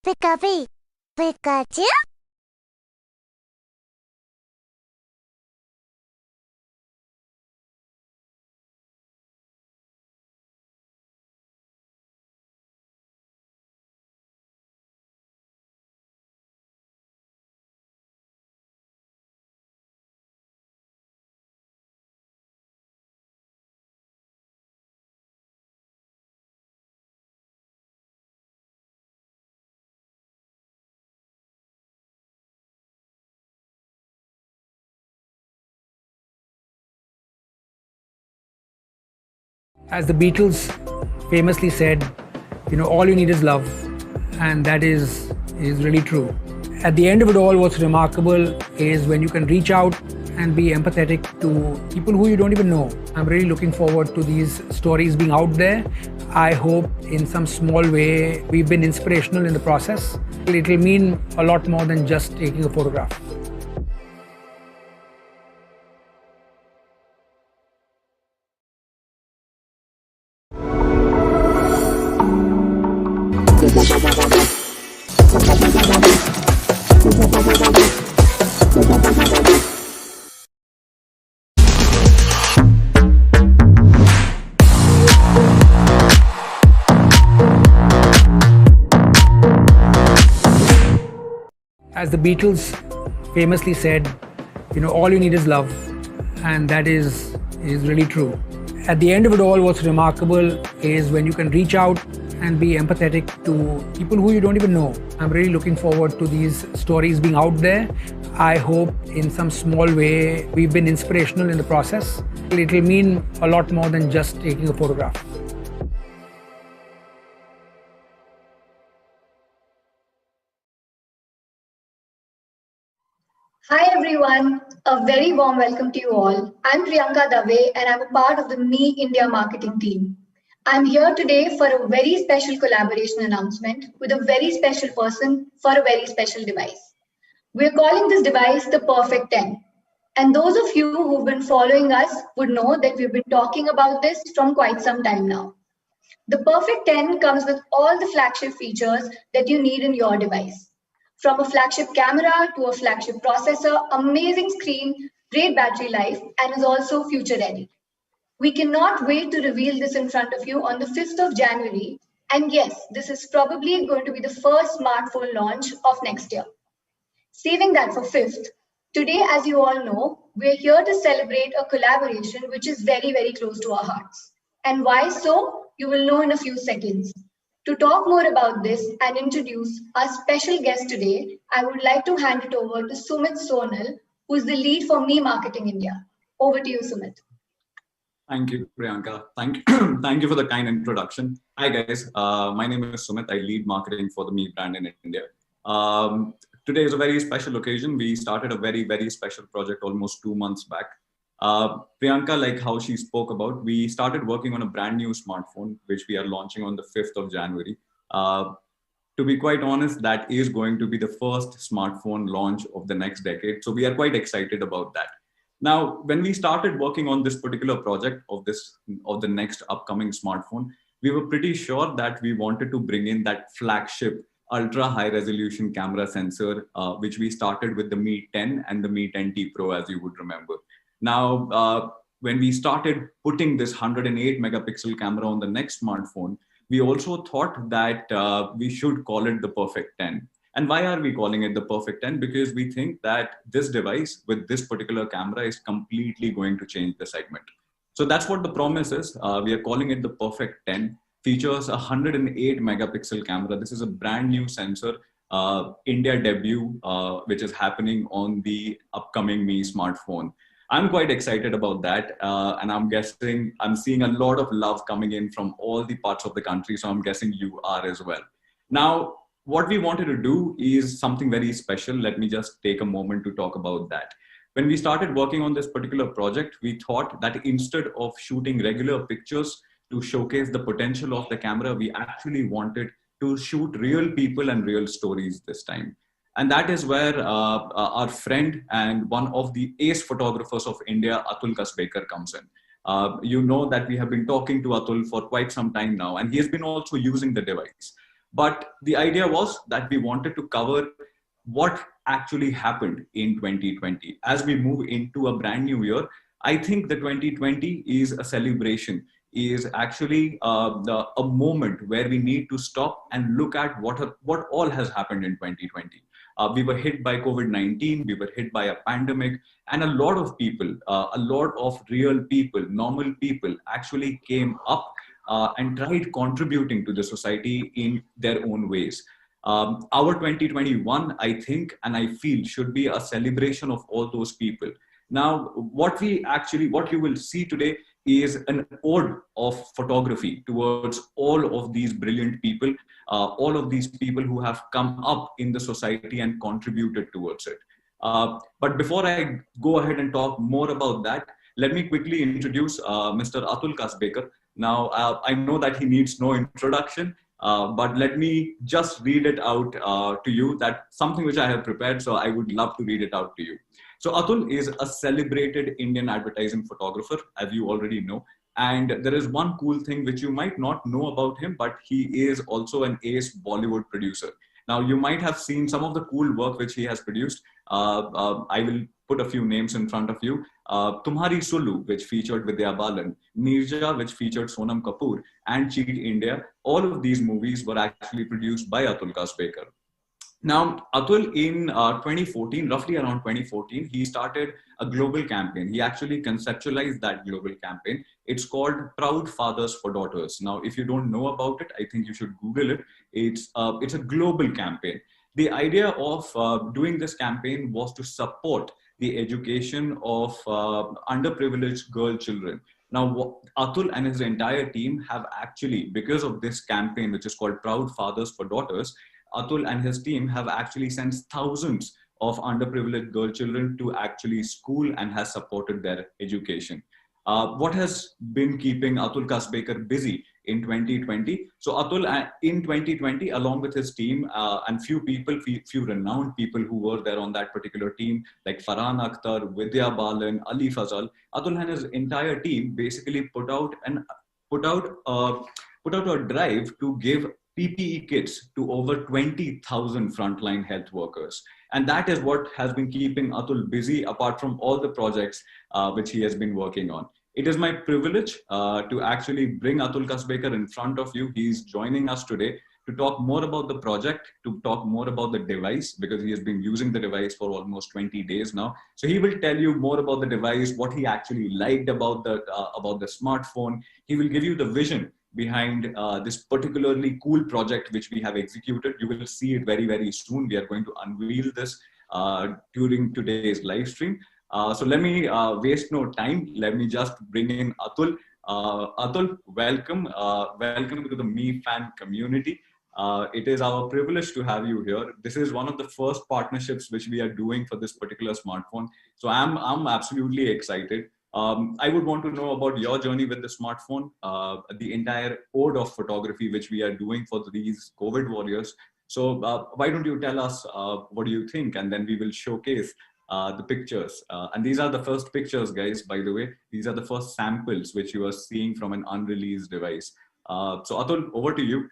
Pikachu. Pikachu? As the Beatles famously said, all you need is love, and that is really true. At the end of it all, what's remarkable is when you can reach out and be empathetic to people who you don't even know. I'm really looking forward to these stories being out there. I hope in some small way we've been inspirational in the process. It'll mean a lot more than just taking a photograph. As the Beatles famously said, all you need is love, and that is really true. At the end of it all, what's remarkable is when you can reach out and be empathetic to people who you don't even know. I'm really looking forward to these stories being out there. I hope in some small way we've been inspirational in the process. It'll mean a lot more than just taking a photograph. Hi everyone, a very warm welcome to you all. I'm Priyanka Dave and I'm a part of the Me India marketing team. I'm here today for a very special collaboration announcement with a very special person for a very special device. We're calling this device the Perfect 10. And those of you who've been following us would know that we've been talking about this from quite some time now. The Perfect 10 comes with all the flagship features that you need in your device. From a flagship camera to a flagship processor, amazing screen, great battery life, and is also future ready. We cannot wait to reveal this in front of you on the 5th of January. And yes, this is probably going to be the first smartphone launch of next year. Saving that for 5th, today, as you all know, we're here to celebrate a collaboration which is very, very close to our hearts. And why so? You will know in a few seconds. To talk more about this and introduce our special guest today, I would like to hand it over to Sumit Sonal, who is the lead for Me Marketing India. Over to you, Sumit. Thank you, Priyanka. Thank you for the kind introduction. Hi, guys. My name is Sumit. I lead marketing for the Me brand in India. Today is a very special occasion. We started a very, very special project almost 2 months back. Priyanka, like how she spoke about, we started working on a brand new smartphone, which we are launching on the 5th of January. To be quite honest, that is going to be the first smartphone launch of the next decade. So we are quite excited about that. Now, when we started working on this particular project of the next upcoming smartphone, we were pretty sure that we wanted to bring in that flagship ultra high resolution camera sensor, which we started with the Mi 10 and the Mi 10T Pro, as you would remember. Now, when we started putting this 108 megapixel camera on the next smartphone, we also thought that we should call it the Perfect 10. And why are we calling it the Perfect 10? Because we think that this device with this particular camera is completely going to change the segment. So that's what the promise is. We are calling it the Perfect 10. Features a 108 megapixel camera. This is a brand new sensor, India debut, which is happening on the upcoming Mi smartphone. I'm quite excited about that. And I'm seeing a lot of love coming in from all the parts of the country. So I'm guessing you are as well. Now, what we wanted to do is something very special. Let me just take a moment to talk about that. When we started working on this particular project, we thought that instead of shooting regular pictures to showcase the potential of the camera, we actually wanted to shoot real people and real stories this time. And that is where our friend and one of the ace photographers of India, Atul Kasbekar, comes in. You know that we have been talking to Atul for quite some time now, and he has been also using the device. But the idea was that we wanted to cover what actually happened in 2020. As we move into a brand new year, I think the 2020 is a celebration, is actually a moment where we need to stop and look at what all has happened in 2020. We were hit by COVID-19, we were hit by a pandemic, and a lot of people, a lot of real people, normal people actually came up and tried contributing to the society in their own ways. Our 2021, I think, and I feel, should be a celebration of all those people. Now, what you will see today is an ode of photography towards all of these brilliant people, all of these people who have come up in the society and contributed towards it. But before I go ahead and talk more about that, let me quickly introduce Mr. Atul Kasbekar. Now, I know that he needs no introduction, but let me just read it out to you. That's something which I have prepared, so I would love to read it out to you. So Atul is a celebrated Indian advertising photographer, as you already know. And there is one cool thing which you might not know about him, but he is also an ace Bollywood producer. Now, you might have seen some of the cool work which he has produced. I will put a few names in front of you. Tumhari Sulu, which featured Vidya Balan, Nirja, which featured Sonam Kapoor, and Cheat India. All of these movies were actually produced by Atul Kasbekar. Now, Atul in 2014, roughly around 2014, he started a global campaign. He actually conceptualized that global campaign. It's called Proud Fathers for Daughters. Now, if you don't know about it, I think you should Google it. It's a global campaign. The idea of doing this campaign was to support the education of underprivileged girl children. Now, Atul and his entire team have actually, because of this campaign, which is called Proud Fathers for Daughters, Atul and his team have actually sent thousands of underprivileged girl children to actually school and has supported their education. What has been keeping Atul Kasbekar busy in 2020? So Atul in 2020, along with his team and few renowned people who were there on that particular team, like Farhan Akhtar, Vidya Balan, Ali Fazal, Atul and his entire team basically put out a drive to give PPE kits to over 20,000 frontline health workers. And that is what has been keeping Atul busy, apart from all the projects which he has been working on. It is my privilege to actually bring Atul Kasbekar in front of you. He's joining us today to talk more about the project, to talk more about the device, because he has been using the device for almost 20 days now. So he will tell you more about the device, what he actually liked about the smartphone. He will give you the vision behind this particularly cool project which we have executed. You will see it very, very soon. We are going to unveil this during today's live stream. So let me waste no time. Let me just bring in Atul. Atul, welcome. Welcome to the Me Fan community. It is our privilege to have you here. This is one of the first partnerships which we are doing for this particular smartphone. So I'm absolutely excited. I would want to know about your journey with the smartphone, the entire ode of photography which we are doing for these COVID warriors. So why don't you tell us what do you think, and then we will showcase the pictures. And these are the first pictures, guys, by the way. These are the first samples which you are seeing from an unreleased device. So Atul, over to you.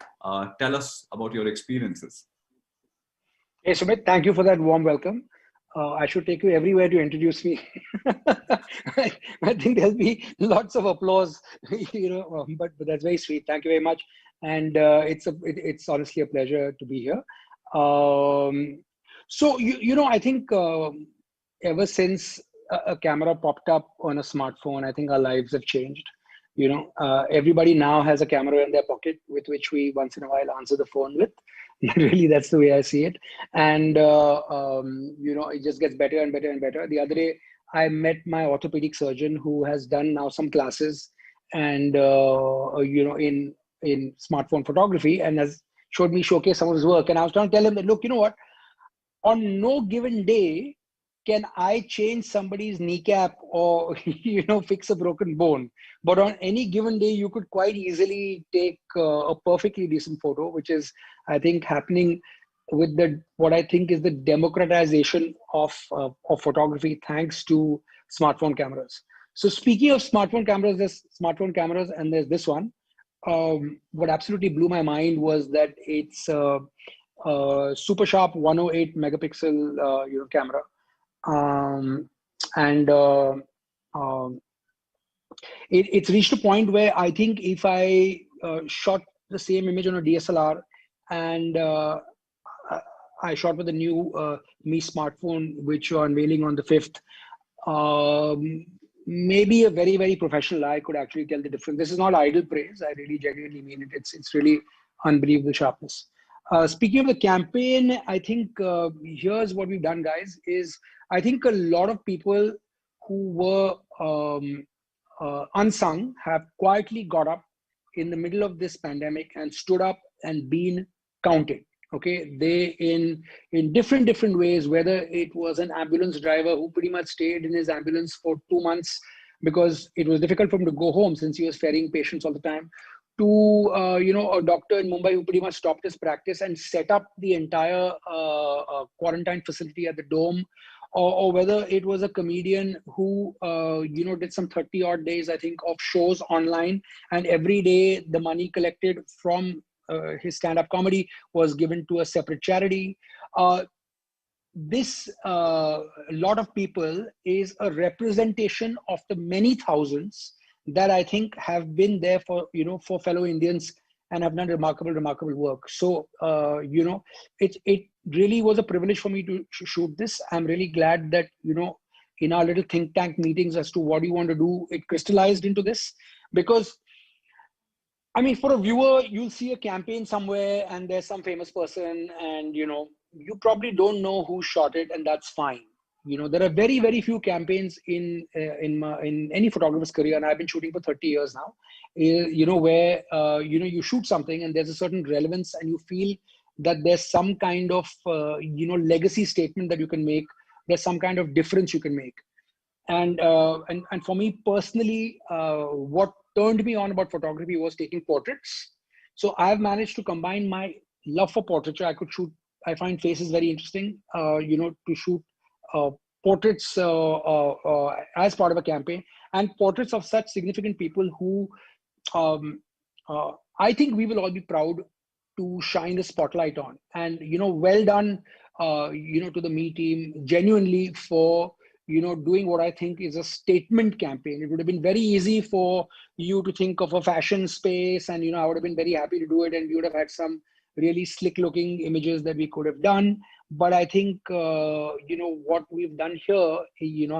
Tell us about your experiences. Hey, Sumit, thank you for that warm welcome. I should take you everywhere to introduce me. I think there'll be lots of applause, but that's very sweet. Thank you very much. And it's honestly a pleasure to be here. So, I think ever since a camera popped up on a smartphone, I think our lives have changed. Everybody now has a camera in their pocket with which we once in a while answer the phone with. Really, that's the way I see it. And, it just gets better and better and better. The other day, I met my orthopedic surgeon who has done now some classes and, in smartphone photography, and has showed me showcase some of his work. And I was trying to tell him that, look, you know what? On no given day, can I change somebody's kneecap or, fix a broken bone? But on any given day, you could quite easily take a perfectly decent photo, which is, I think, happening with what I think is the democratization of photography, thanks to smartphone cameras. So speaking of smartphone cameras, there's smartphone cameras and there's this one. what absolutely blew my mind was that it's super sharp 108 megapixel camera, and it's reached a point where I think if I shot the same image on a DSLR and I shot with the new Mi smartphone, which you're unveiling on the 5th, maybe a very, very professional eye could actually tell the difference. This is not idle praise. I really genuinely mean it. It's really unbelievable sharpness. Speaking of the campaign, I think here's what we've done, guys, is I think a lot of people who were unsung have quietly got up in the middle of this pandemic and stood up and been counted. Okay, they in different ways, whether it was an ambulance driver who pretty much stayed in his ambulance for 2 months because it was difficult for him to go home since he was ferrying patients all the time, to a doctor in Mumbai who pretty much stopped his practice and set up the entire quarantine facility at the Dome, or whether it was a comedian who did some 30 odd days, I think, of shows online, and every day the money collected from his stand-up comedy was given to a separate charity. This lot of people is a representation of the many thousands that I think have been there for fellow Indians and have done remarkable work. So it really was a privilege for me to shoot this. I'm really glad that in our little think tank meetings as to what you want to do, it crystallized into this. Because I mean, for a viewer, you'll see a campaign somewhere and there's some famous person, and you probably don't know who shot it, and that's fine. There are very few campaigns in any photographer's career, and I've been shooting for 30 years now. Where you shoot something and there's a certain relevance, and you feel that there's some kind of legacy statement that you can make. There's some kind of difference you can make. And for me personally, what turned me on about photography was taking portraits. So I've managed to combine my love for portraiture. I find faces very interesting, to shoot portraits as part of a campaign, and portraits of such significant people who I think we will all be proud to shine the spotlight on. And, well done, to the Me team, genuinely, for doing what I think is a statement campaign. It would have been very easy for you to think of a fashion space, and I would have been very happy to do it, and we would have had some really slick looking images that we could have done. But I think what we've done here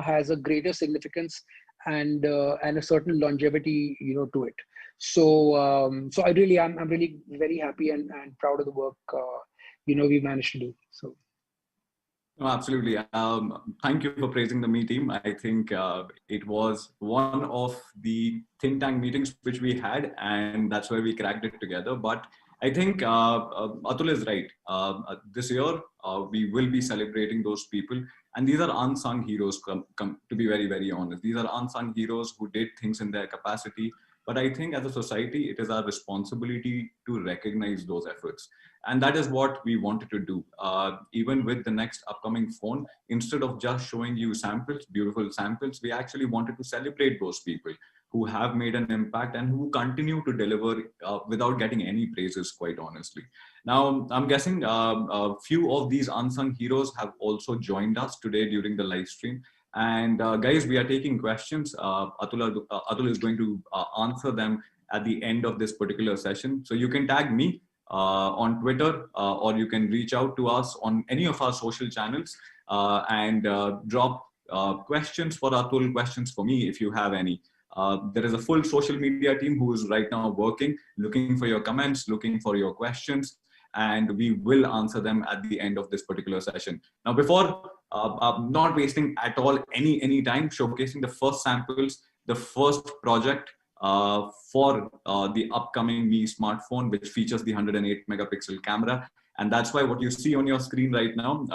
has a greater significance and a certain longevity to it. So I'm really very happy and proud of the work we managed to do. So. No, absolutely. Thank you for praising the Me team. I think it was one of the think tank meetings which we had, and that's where we cracked it together. But I think Atul is right. This year, we will be celebrating those people. And these are unsung heroes, to be very, very honest. These are unsung heroes who did things in their capacity. But I think as a society, it is our responsibility to recognize those efforts. And that is what we wanted to do. Even with the next upcoming phone, instead of just showing you samples, beautiful samples, we actually wanted to celebrate those people who have made an impact and who continue to deliver without getting any praises, quite honestly. Now, I'm guessing a few of these unsung heroes have also joined us today during the live stream. And guys, we are taking questions. Atul is going to answer them at the end of this particular session. So you can tag me on Twitter, or you can reach out to us on any of our social channels and drop questions for Atul, questions for me if you have any. There is a full social media team who is right now working, looking for your comments, looking for your questions, and we will answer them at the end of this particular session. Now, before not wasting at all any time, showcasing the first samples, the first project for the upcoming Mi smartphone, which features the 108 megapixel camera. And that's why what you see on your screen right now,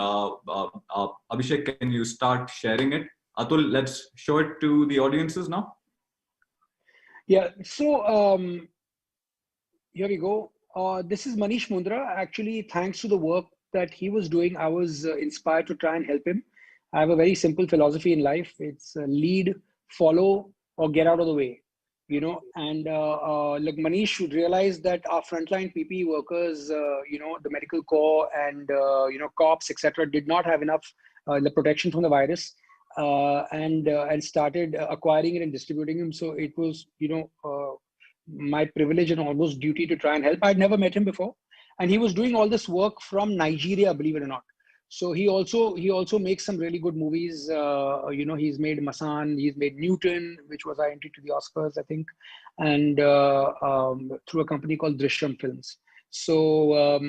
Abhishek, can you start sharing it? Atul, let's show it to the audiences now. Yeah, so here we go. This is Manish Mundra. Actually, thanks to the work that he was doing, I was inspired to try and help him. I have a very simple philosophy in life. It's lead, follow, or get out of the way. and like Manish should realize that our frontline PPE workers, the medical corps and, cops, etc., did not have enough the protection from the virus, and started acquiring it and distributing them. So it was, my privilege and almost duty to try and help. I'd never met him before, and he was doing all this work from Nigeria, believe it or not. So he also makes some really good movies. He's made Masan, he's made Newton, which was our entry to the Oscars, I think, and through a company called Drishyam Films. So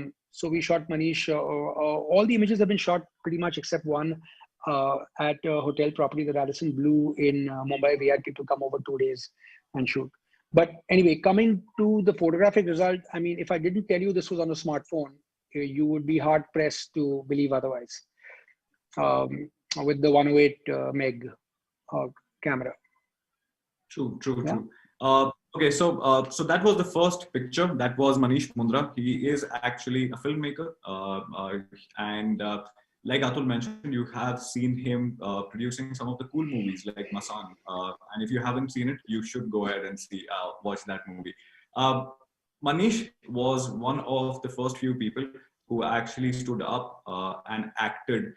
we shot Manish. All the images have been shot pretty much except one at a hotel property, the Radisson Blu in Mumbai. We had people come over 2 days and shoot. But anyway, coming to the photographic result, I mean, if I didn't tell you this was on a smartphone, you would be hard pressed to believe otherwise. With the 108 meg camera. True. Yeah. Okay, so that was the first picture. That was Manish Mundra. He is actually a filmmaker, and like Atul mentioned, you have seen him producing some of the cool movies like Masan. And if you haven't seen it, you should go ahead and watch that movie. Manish was one of the first few people who actually stood up and acted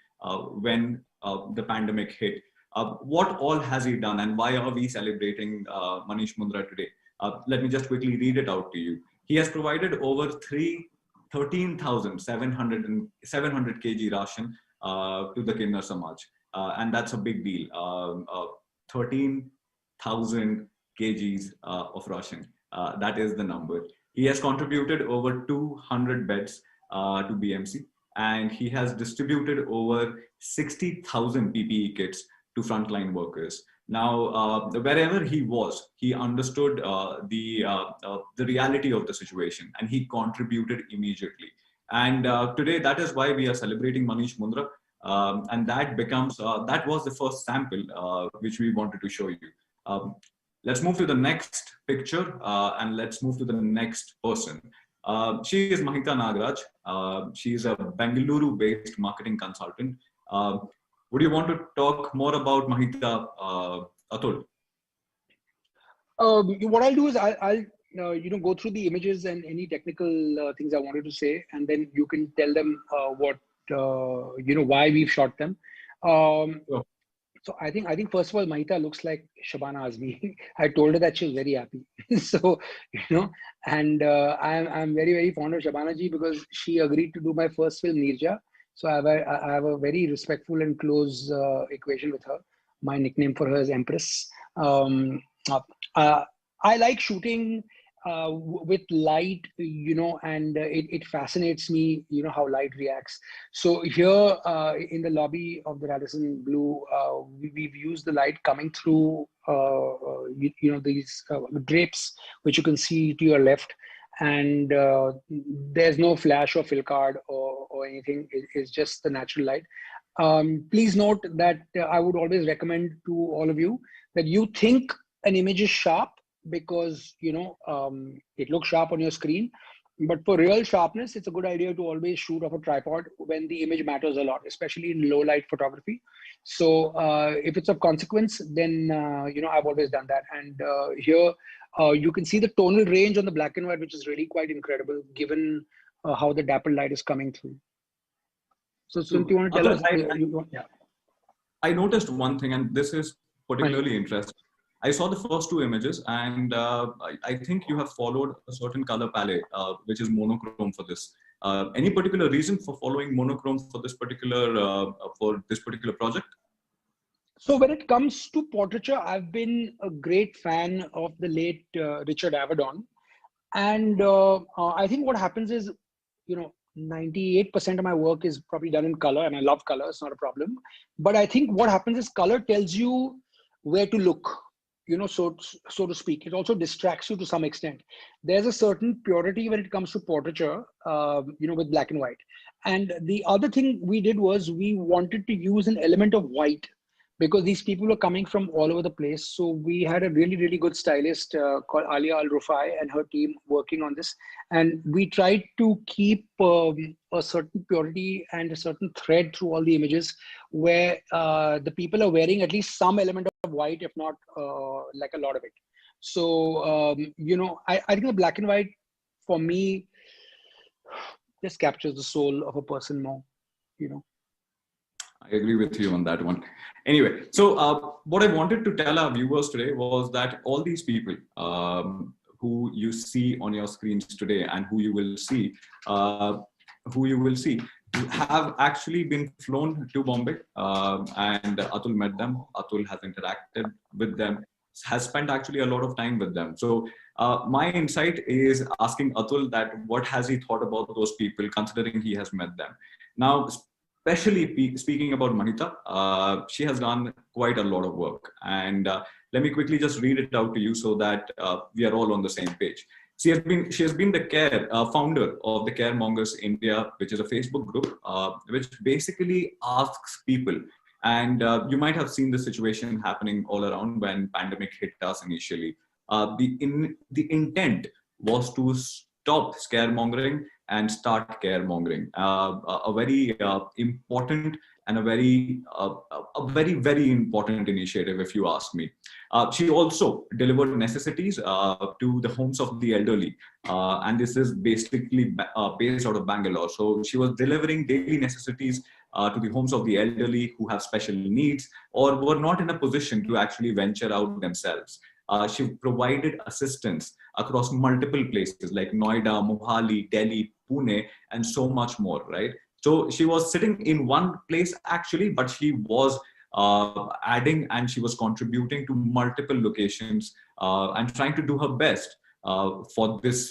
when the pandemic hit. What all has he done, and why are we celebrating Manish Mundra today? Let me just quickly read it out to you. He has provided over 13,700 kg ration to the Kinder Samaj, and that's a big deal. 13,000 kgs of ration. That is the number. He has contributed over 200 beds to BMC, and he has distributed over 60,000 PPE kits to frontline workers. Now, wherever he was, he understood the reality of the situation, and he contributed immediately. And today, that is why we are celebrating Manish Mundra, and that was the first sample which we wanted to show you. Let's move to the next picture, and let's move to the next person. She is Mahita Nagaraj. She is a Bengaluru-based marketing consultant. Would you want to talk more about Mahita, Atul? What I'll do is I'll go through the images and any technical things I wanted to say, and then you can tell them why we've shot them. Sure. So I think first of all, Mahita looks like Shabana Azmi. I told her that she was very happy. So, and I'm very, very fond of Shabana ji because she agreed to do my first film, Nirja. So I have a very respectful and close equation with her. My nickname for her is Empress. I like shooting with light, and it fascinates me, how light reacts. So here in the lobby of the Radisson Blu, we've used the light coming through, these drapes, which you can see to your left. And there's no flash or fill card or anything. It's just the natural light. Please note that I would always recommend to all of you that you think an image is sharp because it looks sharp on your screen, but for real sharpness, it's a good idea to always shoot off a tripod when the image matters a lot, especially in low light photography. So if it's of consequence, then I've always done that. And here you can see the tonal range on the black and white, which is really quite incredible given how the dappled light is coming through. So Sumit, you want to tell us? Yeah. I noticed one thing, and this is particularly interesting. I saw the first two images, and I think you have followed a certain color palette, which is monochrome for this. Any particular reason for following monochrome for this particular project? So when it comes to portraiture, I've been a great fan of the late Richard Avedon, and I think what happens is, 98% of my work is probably done in color, and I love color; it's not a problem. But I think what happens is color tells you where to look. So to speak. It also distracts you to some extent. There's a certain purity when it comes to portraiture, with black and white. And the other thing we did was we wanted to use an element of white because these people were coming from all over the place. So we had a really, really good stylist called Alia Al-Rufai and her team working on this. And we tried to keep a certain purity and a certain thread through all the images where the people are wearing at least some element of white, if not like a lot of it. So, I think the black and white for me just captures the soul of a person more, I agree with you on that one. Anyway, so what I wanted to tell our viewers today was that all these people who you see on your screens today and who you will see have actually been flown to Bombay, and Atul met them. Atul has interacted with them, has spent actually a lot of time with them. So my insight is asking Atul that what has he thought about those people, considering he has met them. Now, especially speaking about Manita, she has done quite a lot of work. And let me quickly just read it out to you so that we are all on the same page. She has been the founder of the Caremongers India, which is a Facebook group, which basically asks people. And you might have seen the situation happening all around when pandemic hit us initially. The intent was to stop scaremongering and start caremongering. A very important and very important initiative, if you ask me. She also delivered necessities to the homes of the elderly, and this is basically based out of Bangalore. So she was delivering daily necessities to the homes of the elderly who have special needs or were not in a position to actually venture out themselves. She provided assistance across multiple places like Noida, Mohali, Delhi, Pune, and so much more, right? So she was sitting in one place actually, but she was adding and she was contributing to multiple locations and trying to do her best for this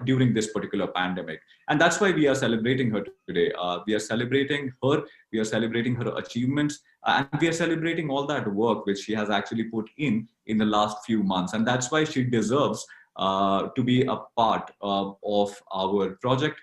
during this particular pandemic. And that's why we are celebrating her today. We are celebrating her, we are celebrating her achievements, and we are celebrating all that work which she has actually put in the last few months. And that's why she deserves to be a part of our project,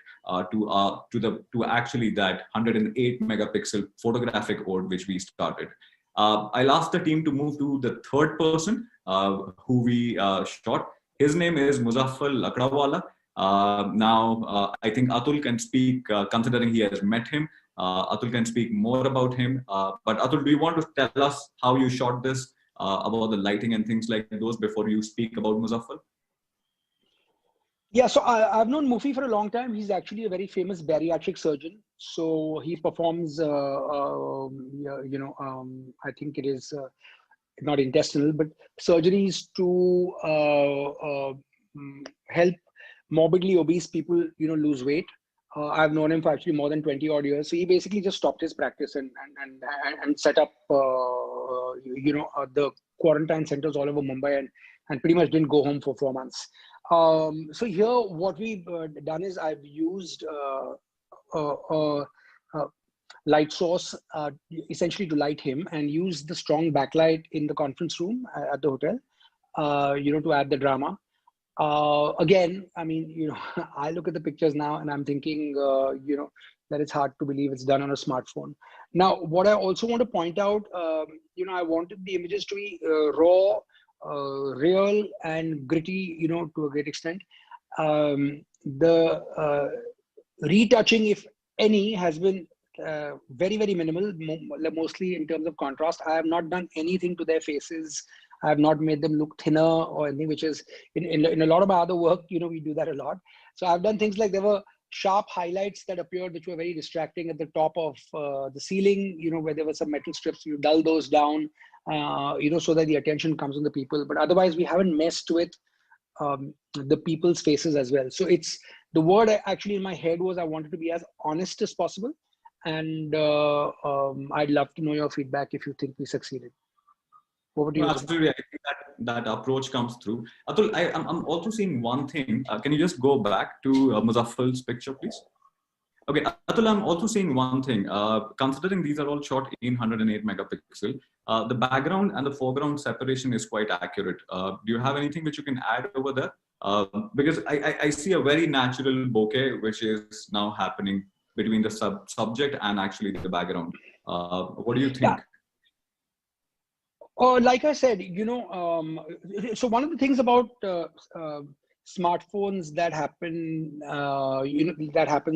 to actually that 108 megapixel photographic ode which we started. I'll ask the team to move to the third person who we shot. His name is Muzaffar Lakdawala. I think Atul can speak, considering he has met him. Atul can speak more about him. But Atul, do you want to tell us how you shot this, about the lighting and things like those before you speak about Muzaffar? Yeah, so I've known Mufi for a long time. He's actually a very famous bariatric surgeon. So he performs, I think it is not intestinal, but surgeries to help morbidly obese people, lose weight. I've known him for actually more than 20 odd years. So he basically just stopped his practice and set up, the quarantine centers all over Mumbai and pretty much didn't go home for 4 months. So here, what we've done is I've used light source essentially to light him, and use the strong backlight in the conference room at the hotel, to add the drama. Again, I mean, I look at the pictures now and I'm thinking, that it's hard to believe it's done on a smartphone. Now, what I also want to point out, I wanted the images to be raw, real and gritty, to a great extent. The retouching, if any, has been very, very minimal, mostly in terms of contrast. I have not done anything to their faces. I have not made them look thinner or anything, which is in a lot of my other work, we do that a lot. So I've done things like there were sharp highlights that appeared, which were very distracting at the top of the ceiling, where there were some metal strips. You dull those down, so that the attention comes on the people. But otherwise, we haven't messed with the people's faces as well. So it's the word actually in my head was I wanted to be as honest as possible. And I'd love to know your feedback if you think we succeeded. Over to you. Absolutely, I think that approach comes through. Atul, I'm also seeing one thing. Can you just go back to Muzaffar's picture, please? Okay, Atul, I'm also seeing one thing. Considering these are all shot in 108 megapixel, the background and the foreground separation is quite accurate. Do you have anything which you can add over there? Because I see a very natural bokeh which is now happening between the subject and actually the background. What do you think? Yeah. Like I said, so one of the things about smartphones that happens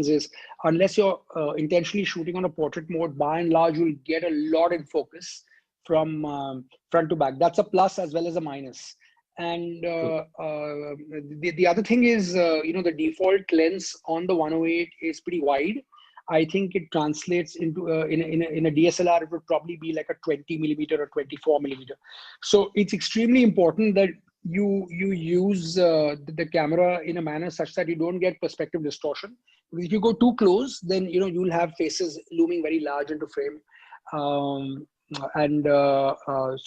is, unless you're intentionally shooting on a portrait mode, by and large, you'll get a lot in focus from front to back. That's a plus as well as a minus. And True. the other thing is, the default lens on the 108 is pretty wide. I think it translates into in a DSLR, it would probably be like a 20 millimeter or 24 millimeter. So it's extremely important that you use the camera in a manner such that you don't get perspective distortion. Because if you go too close, then you'll have faces looming very large into frame. So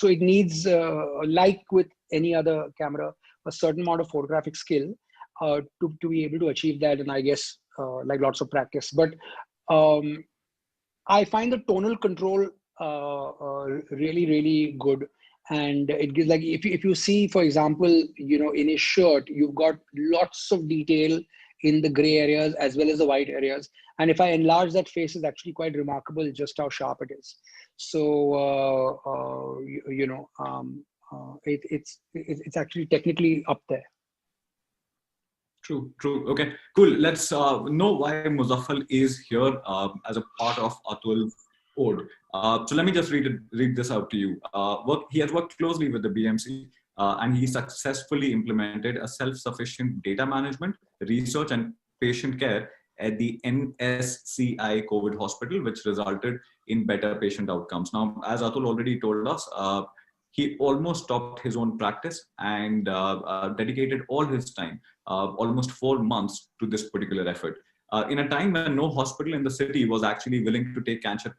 it needs, like with any other camera, a certain amount of photographic skill to be able to achieve that, and I guess like lots of practice. But I find the tonal control really, really good. And it gives, like, if you see, for example, in his shirt, you've got lots of detail in the gray areas as well as the white areas. And if I enlarge that face, is actually quite remarkable just how sharp it is. So, it's actually technically up there. True, true. Okay, cool. Let's know why Muzaffar is here as a part of Atul Ode. So let me just read this out to you. He has worked closely with the BMC and he successfully implemented a self-sufficient data management, research and patient care at the NSCI COVID hospital, which resulted in better patient outcomes. Now, as Atul already told us, he almost stopped his own practice and dedicated all his time, almost 4 months, to this particular effort. In a time when no hospital in the city was actually willing to take cancer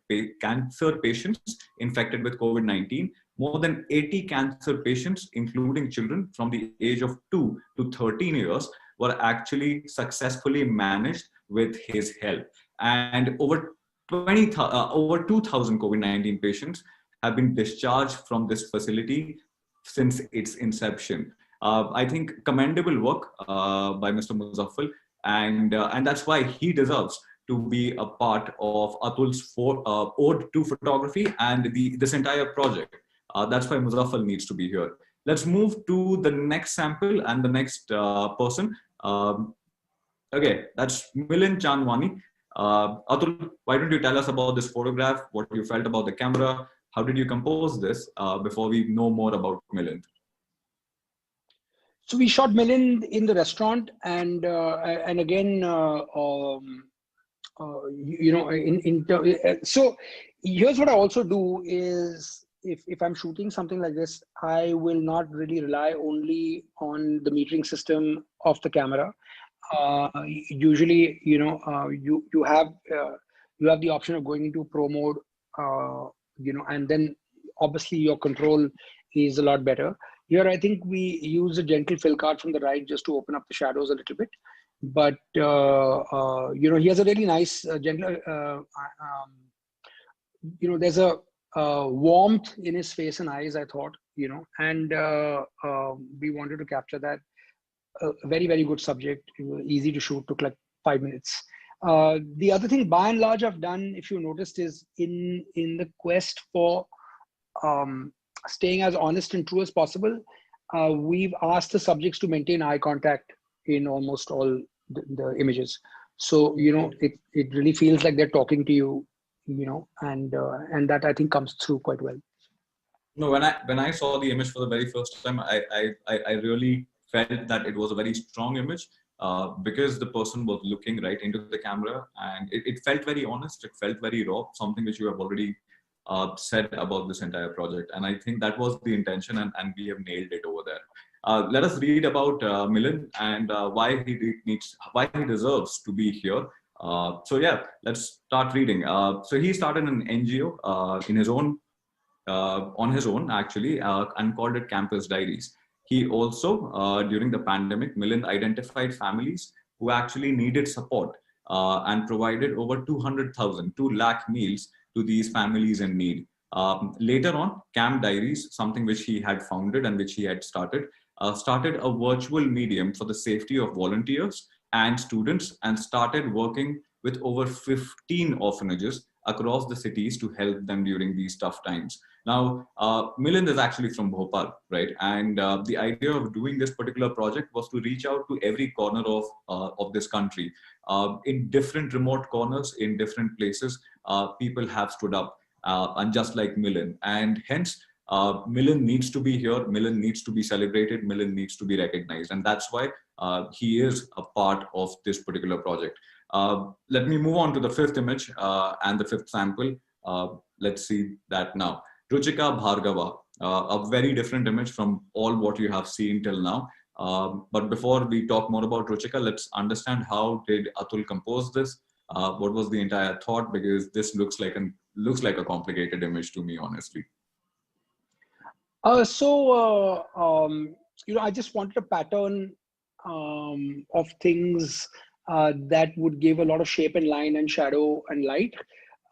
patients infected with COVID-19, more than 80 cancer patients, including children from the age of 2 to 13 years, were actually successfully managed with his help. And over 2,000 COVID-19 patients have been discharged from this facility since its inception. I think commendable work by Mr. Muzaffar, and that's why he deserves to be a part of Atul's ode to photography and this entire project. That's why Muzaffar needs to be here. Let's move to the next sample and the next person. Okay, that's Milind Chandwani. Atul, why don't you tell us about this photograph, what you felt about the camera, how did you compose this before we know more about Milind? So we shot Milind in the restaurant, and again, so here's what I also do is, if I'm shooting something like this, I will not really rely only on the metering system of the camera. Usually, you have the option of going into pro mode, and then obviously your control is a lot better. Here, I think we use a gentle fill card from the right just to open up the shadows a little bit. But he has a really nice gentle. There's a warmth in his face and eyes, I thought, and we wanted to capture that. A very, very good subject. It was easy to shoot, took like 5 minutes. The other thing, by and large, I've done, if you noticed, is in the quest for staying as honest and true as possible, we've asked the subjects to maintain eye contact in almost all the images. So, it really feels like they're talking to you, and that, I think, comes through quite well. No, when I saw the image for the very first time, I really felt that it was a very strong image because the person was looking right into the camera, and it felt very honest. It felt very raw, something which you have already said about this entire project. And I think that was the intention, and we have nailed it over there. Let us read about Milind and why he deserves to be here. So yeah, let's start reading. So he started an NGO on his own actually, and called it Campus Diaries. He also, during the pandemic, Milind identified families who actually needed support and provided over 2 lakh meals to these families in need. Later on, Camp Diaries, something which he had founded and which he had started a virtual medium for the safety of volunteers and students, and started working with over 15 orphanages across the cities to help them during these tough times. Now, Milind is actually from Bhopal, right? And the idea of doing this particular project was to reach out to every corner of this country. In different remote corners, in different places, people have stood up, and just like Milind. And hence, Milan needs to be here, Milan needs to be celebrated, Milan needs to be recognized. And that's why he is a part of this particular project. Let me move on to the fifth image and the fifth sample. Let's see that now. Ruchika Bhargava, a very different image from all what you have seen till now. But before we talk more about Ruchika, let's understand how did Atul compose this? What was the entire thought? Because this looks like a complicated image to me, honestly. I just wanted a pattern of things that would give a lot of shape and line and shadow and light.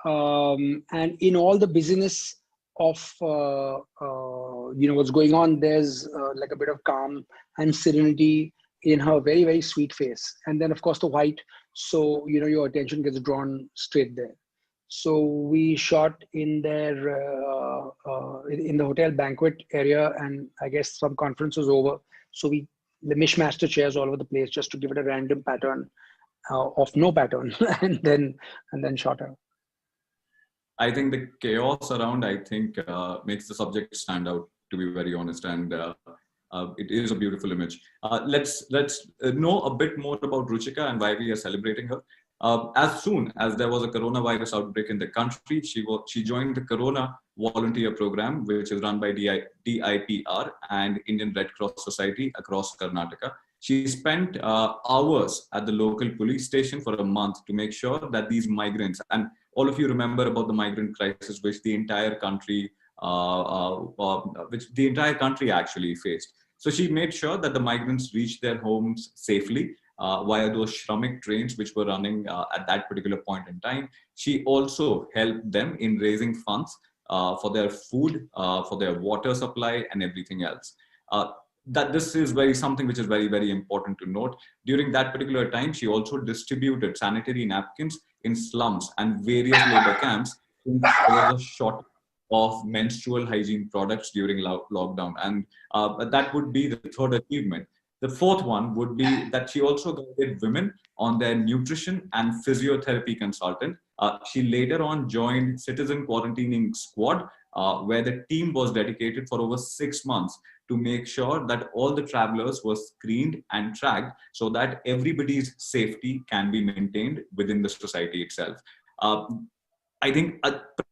And in all the busyness of what's going on, there's like a bit of calm and serenity in her very, very sweet face. And then of course the white, so your attention gets drawn straight there. So we shot in their in the hotel banquet area, and I guess some conference was over, so we mishmashed the chairs all over the place just to give it a random pattern of no pattern, and then shot her. I think the chaos around, makes the subject stand out, to be very honest, and it is a beautiful image. Let's know a bit more about Ruchika and why we are celebrating her. As soon as there was a coronavirus outbreak in the country, she joined the Corona Volunteer Program, which is run by DIPR and Indian Red Cross Society across Karnataka. She spent hours at the local police station for a month to make sure that these migrants, and all of you remember about the migrant crisis, which the entire country actually faced. So she made sure that the migrants reached their homes safely via those Shramik trains which were running at that particular point in time. She also helped them in raising funds for their food, for their water supply, and everything else. That this is something which is very, very important to note. During that particular time, she also distributed sanitary napkins in slums and various labor camps since there was a shortage of menstrual hygiene products during lockdown. And that would be the third achievement. The fourth one would be that she also guided women on their nutrition and physiotherapy consultant. She later on joined Citizen Quarantining Squad, where the team was dedicated for over 6 months to make sure that all the travelers were screened and tracked so that everybody's safety can be maintained within the society itself. I think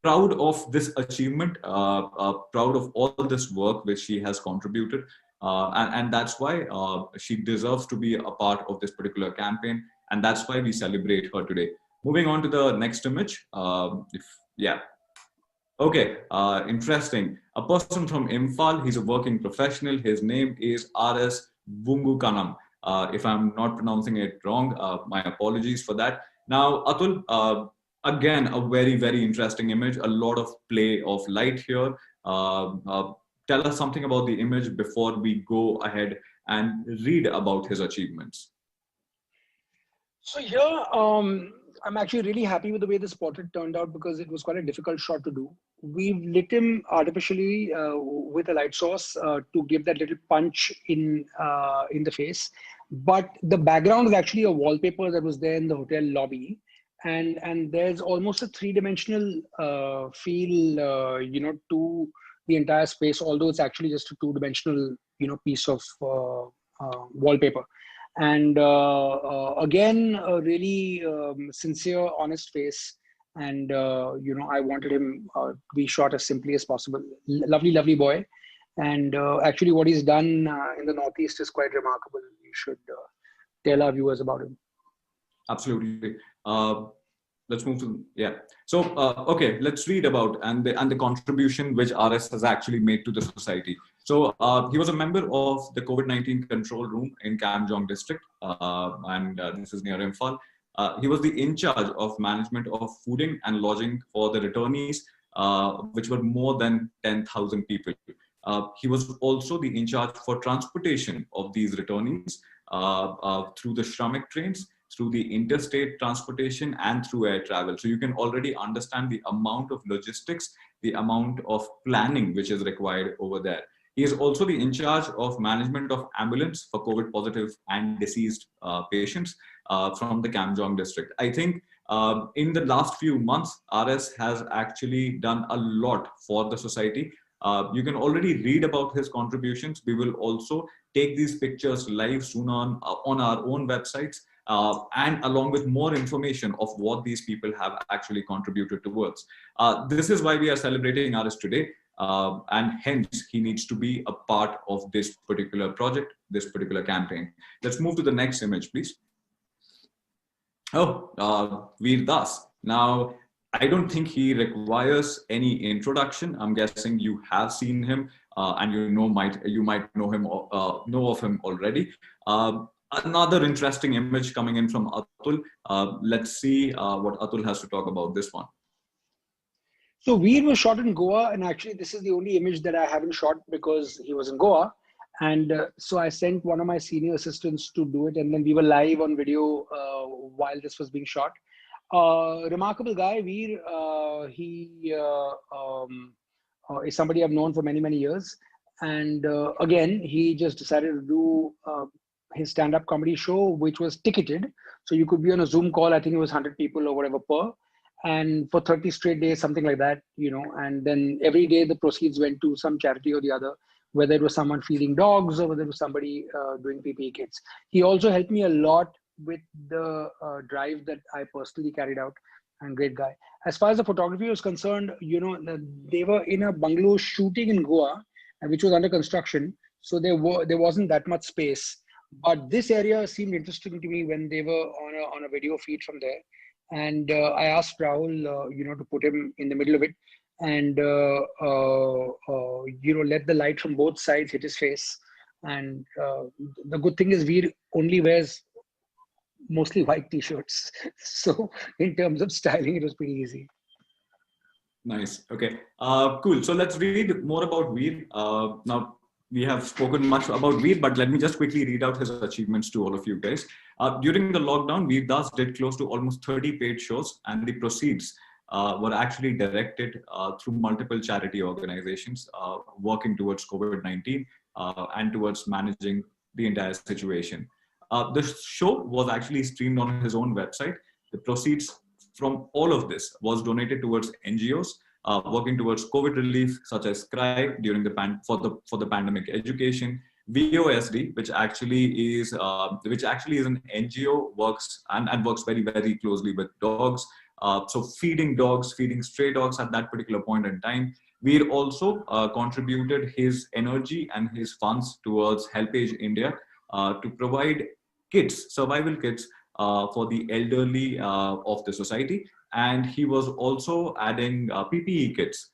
proud of this achievement, proud of all this work which she has contributed. And that's why she deserves to be a part of this particular campaign. And that's why we celebrate her today. Moving on to the next image. Okay, interesting. A person from Imphal, he's a working professional. His name is R.S. Bungukanam. If I'm not pronouncing it wrong, my apologies for that. Now, Atul, again, a very, very interesting image. A lot of play of light here. Tell us something about the image before we go ahead and read about his achievements. So here, I'm actually really happy with the way this portrait turned out because it was quite a difficult shot to do. We've lit him artificially with a light source to give that little punch in the face. But the background is actually a wallpaper that was there in the hotel lobby. And there's almost a three-dimensional feel, to the entire space, although it's actually just a two-dimensional, piece of wallpaper. And again, a really sincere, honest face. And, I wanted him to be shot as simply as possible. Lovely, lovely boy. And actually what he's done in the Northeast is quite remarkable. You should tell our viewers about him. Absolutely. Let's move to, So, okay, let's read about and the contribution which RS has actually made to the society. So he was a member of the COVID-19 control room in Kamjong district, and this is near Imphal. He was the in charge of management of fooding and lodging for the returnees, which were more than 10,000 people. He was also the in charge for transportation of these returnees through the Shramik trains, through the interstate transportation, and through air travel. So you can already understand the amount of logistics, the amount of planning which is required over there. He is also the in charge of management of ambulance for COVID positive and deceased patients from the Kamjong district. I think in the last few months, RS has actually done a lot for the society. You can already read about his contributions. We will also take these pictures live soon on our own websites, and along with more information of what these people have actually contributed towards. This is why we are celebrating artists today, and hence he needs to be a part of this particular project, this particular campaign. Let's move to the next image, please. Oh, Veer Das. Now, I don't think he requires any introduction. I'm guessing you have seen him, and you might know of him already. Another interesting image coming in from Atul. Let's see what Atul has to talk about this one. So Veer was shot in Goa, and actually this is the only image that I haven't shot because he was in Goa. And so I sent one of my senior assistants to do it, and then we were live on video while this was being shot. Remarkable guy, Veer. He is somebody I've known for many, many years. And again, he just decided to do his stand-up comedy show, which was ticketed. So you could be on a Zoom call, I think it was 100 people or whatever per. And for 30 straight days, something like that, and then every day the proceeds went to some charity or the other, whether it was someone feeding dogs or whether it was somebody doing PPE kits. He also helped me a lot with the drive that I personally carried out, and great guy. As far as the photography was concerned, they were in a bungalow shooting in Goa, which was under construction. So there wasn't that much space, but this area seemed interesting to me when they were on a video feed from there. And I asked Rahul, to put him in the middle of it, and let the light from both sides hit his face. And the good thing is Veer only wears mostly white t-shirts, so in terms of styling, it was pretty easy. Nice. Okay. Cool. So let's read more about Veer. Now, we have spoken much about Veer, but let me just quickly read out his achievements to all of you guys. During the lockdown, Veer Das did close to almost 30 paid shows, and the proceeds were actually directed through multiple charity organizations working towards COVID-19 and towards managing the entire situation. The show was actually streamed on his own website. The proceeds from all of this was donated towards NGOs working towards COVID relief, such as CRY during the for the pandemic education, VOSD, which actually is an NGO, works very, very closely with dogs. So feeding dogs, feeding stray dogs at that particular point in time. Veer also contributed his energy and his funds towards HelpAge India to provide kits, survival kits for the elderly of the society. And he was also adding PPE kits,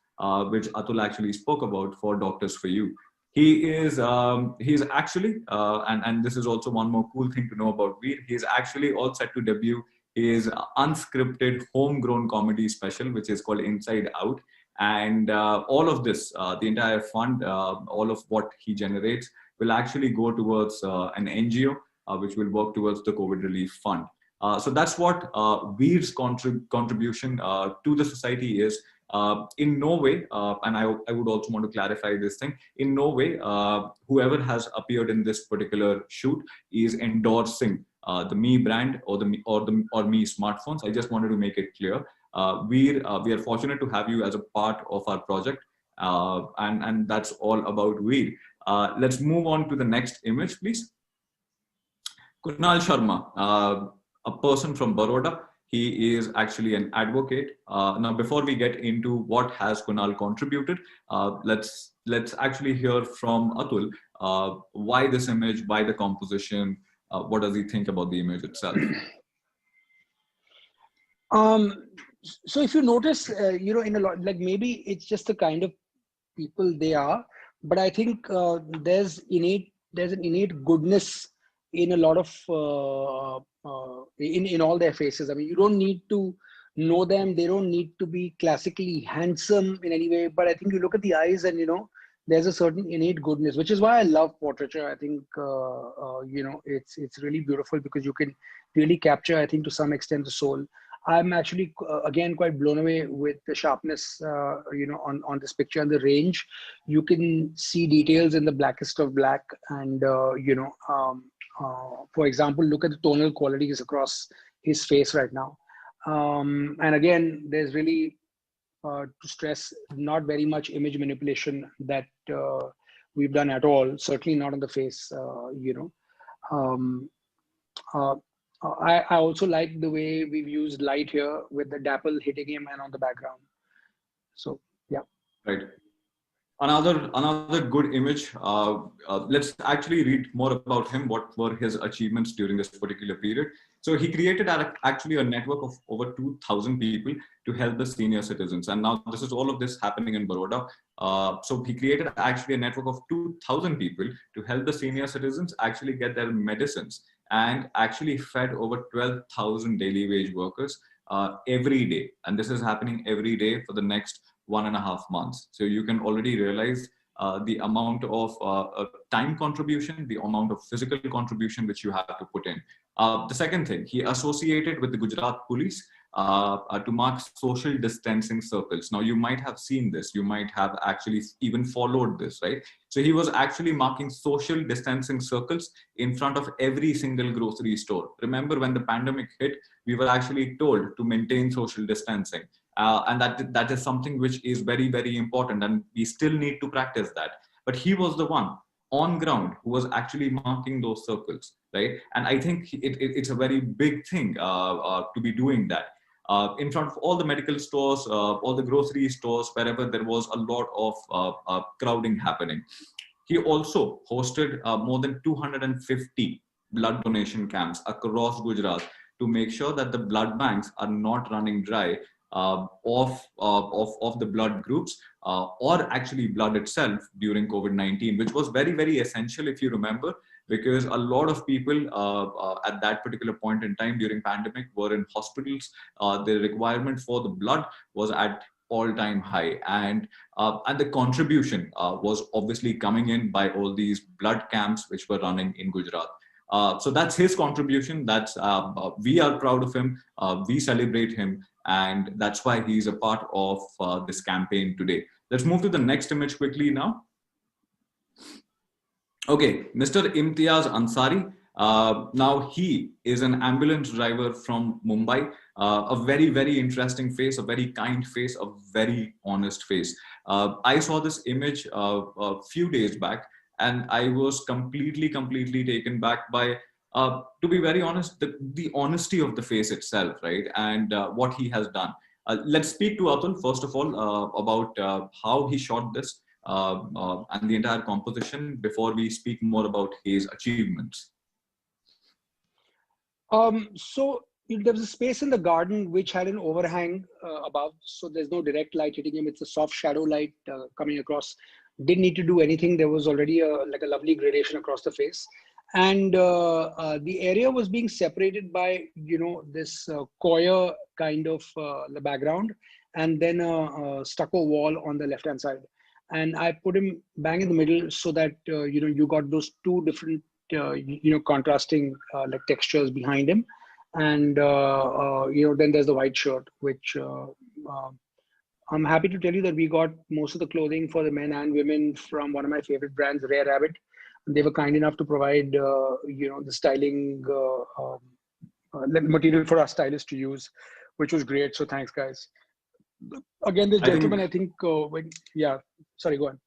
which Atul actually spoke about, for Doctors for You. He's actually, and this is also one more cool thing to know about Veer, he's actually all set to debut his unscripted homegrown comedy special, which is called Inside Out. And all of this, the entire fund, all of what he generates will actually go towards an NGO, which will work towards the COVID relief fund. So that's what Veer's contribution to the society is. In no way, and I would also want to clarify this thing, in no way whoever has appeared in this particular shoot is endorsing the Me brand or Me smartphones. I just wanted to make it clear. We are fortunate to have you as a part of our project, and that's all about Veer. Let's move on to the next image, please. Kunal Sharma, a person from Baroda. He is actually an advocate. Now, before we get into what has Kunal contributed, let's actually hear from Atul. Why this image? Why the composition? What does he think about the image itself? So if you notice, in a lot, like maybe it's just the kind of people they are, but I think there's an innate goodness in a lot of in all their faces. I mean, you don't need to know them. They don't need to be classically handsome in any way, but I think you look at the eyes and, there's a certain innate goodness, which is why I love portraiture. I think, it's really beautiful because you can really capture, I think, to some extent, the soul. I'm actually, again, quite blown away with the sharpness, on this picture and the range. You can see details in the blackest of black, and, for example, look at the tonal qualities across his face right now. And again, there's really to stress not very much image manipulation that we've done at all. Certainly not on the face. Um, uh, I also like the way we've used light here with the dapple hitting him and on the background. So yeah. Right. Another good image. Let's actually read more about him. What were his achievements during this particular period? So he created actually a network of over 2,000 people to help the senior citizens. And now this is all of this happening in Baroda. So he created actually a network of 2,000 people to help the senior citizens actually get their medicines, and actually fed over 12,000 daily wage workers every day. And this is happening every day for the next 1.5 months. So you can already realize the amount of time contribution, the amount of physical contribution which you have to put in. The second thing, he associated with the Gujarat police to mark social distancing circles. Now you might have seen this, you might have actually even followed this, right? So he was actually marking social distancing circles in front of every single grocery store. Remember when the pandemic hit, we were actually told to maintain social distancing. And that is something which is very, very important, and we still need to practice that. But he was the one on ground who was actually marking those circles, right? And I think it's a very big thing to be doing that. In front of all the medical stores, all the grocery stores, wherever there was a lot of crowding happening. He also hosted more than 250 blood donation camps across Gujarat to make sure that the blood banks are not running dry of the blood groups or actually blood itself during COVID-19, which was very, very essential, if you remember, because a lot of people at that particular point in time during pandemic were in hospitals. The requirement for the blood was at all-time high, and the contribution was obviously coming in by all these blood camps which were running in Gujarat. So that's his contribution. That's we are proud of him. We celebrate him, and that's why he's a part of this campaign today. Let's move to the next image quickly now. Okay, Mr. Imtiaz Ansari. Now he is an ambulance driver from Mumbai. A very, very interesting face, a very kind face, a very honest face. I saw this image a few days back, and I was completely taken back by, to be very honest, the honesty of the face itself, right? And what he has done. Let's speak to Atul, first of all, about how he shot this and the entire composition before we speak more about his achievements. So there was a space in the garden which had an overhang above, so there's no direct light hitting him. It's a soft shadow light coming across. Didn't need to do anything. There was already like a lovely gradation across the face, and the area was being separated by this coir kind of the background, and then a stucco wall on the left hand side. And I put him bang in the middle so that you got those two different contrasting like textures behind him, and then there's the white shirt, which I'm happy to tell you that we got most of the clothing for the men and women from one of my favorite brands, Rare Rabbit. They were kind enough to provide the styling material for our stylists to use, which was great. So thanks, guys. Again, this gentleman, I think yeah, sorry, go on.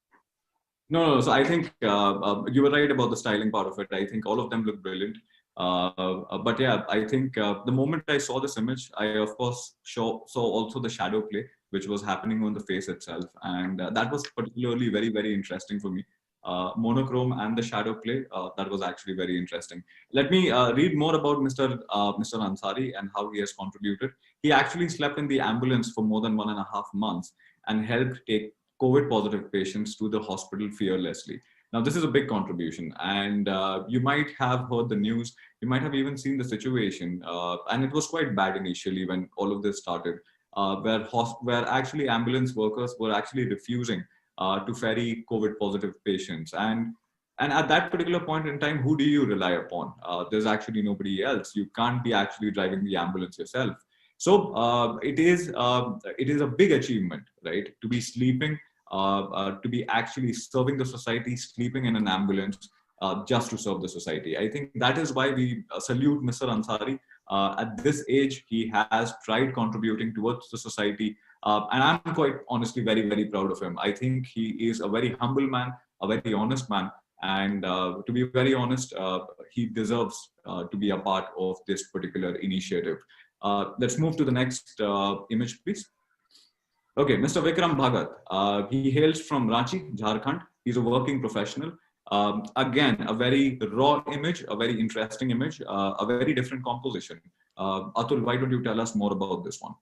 No. So I think you were right about the styling part of it. I think all of them look brilliant. But yeah, I think the moment I saw this image, I of course saw also the shadow play, which was happening on the face itself. And that was particularly very, very interesting for me. Monochrome and the shadow play, that was actually very interesting. Let me read more about Mr. Ansari and how he has contributed. He actually slept in the ambulance for more than 1.5 months and helped take COVID positive patients to the hospital fearlessly. Now, this is a big contribution, and you might have heard the news. You might have even seen the situation, and it was quite bad initially when all of this started, where actually ambulance workers were actually refusing to ferry COVID positive patients. And at that particular point in time, who do you rely upon? There's actually nobody else. You can't be actually driving the ambulance yourself. So it is a big achievement, right? To be sleeping, to be actually serving the society, sleeping in an ambulance just to serve the society. I think that is why we salute Mr. Ansari. At this age, he has tried contributing towards the society And I'm quite honestly very, very proud of him. I think he is a very humble man, a very honest man. And to be very honest, he deserves to be a part of this particular initiative. Let's move to the next image, please. Okay, Mr. Vikram Bhagat. He hails from Ranchi, Jharkhand. He's a working professional. Again, a very raw image, a very interesting image, a very different composition. Atul, why don't you tell us more about this one?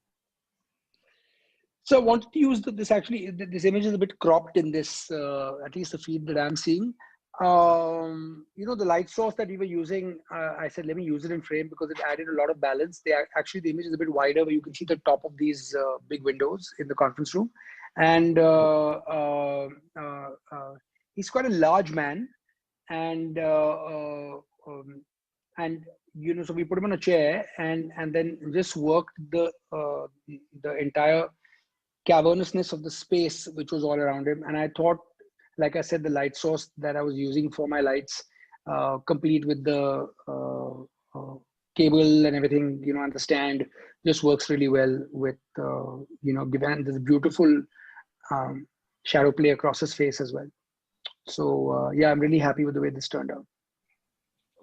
So I wanted to use this actually, this image is a bit cropped in this, at least the feed that I'm seeing. The light source that we were using, I said, let me use it in frame because it added a lot of balance. Actually, the image is a bit wider where you can see the top of these big windows in the conference room. And he's quite a large man. And so we put him on a chair and then just worked the entire cavernousness of the space which was all around him. And I thought, like I said, the light source that I was using for my lights, complete with the cable and everything, and the stand, just works really well with, given this beautiful shadow play across his face as well. So yeah, I'm really happy with the way this turned out.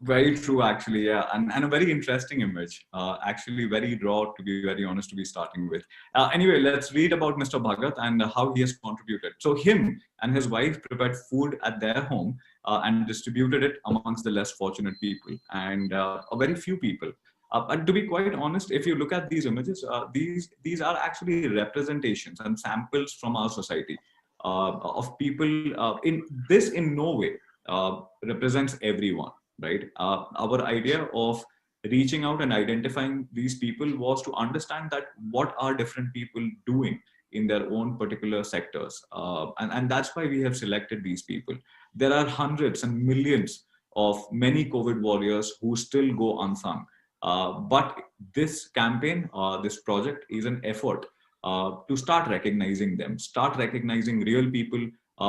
Very true, actually, yeah, and a very interesting image. Actually, very raw, to be very honest, to be starting with. Anyway, let's read about Mr. Bhagat and how he has contributed. So him and his wife prepared food at their home and distributed it amongst the less fortunate people and a very few people. And to be quite honest, if you look at these images, these are actually representations and samples from our society of people. In no way represents everyone. Right. Our idea of reaching out and identifying these people was to understand that what are different people doing in their own particular sectors. And that's why we have selected these people. There are hundreds and millions of many COVID warriors who still go unsung. But this campaign, this project is an effort to start recognizing them, start recognizing real people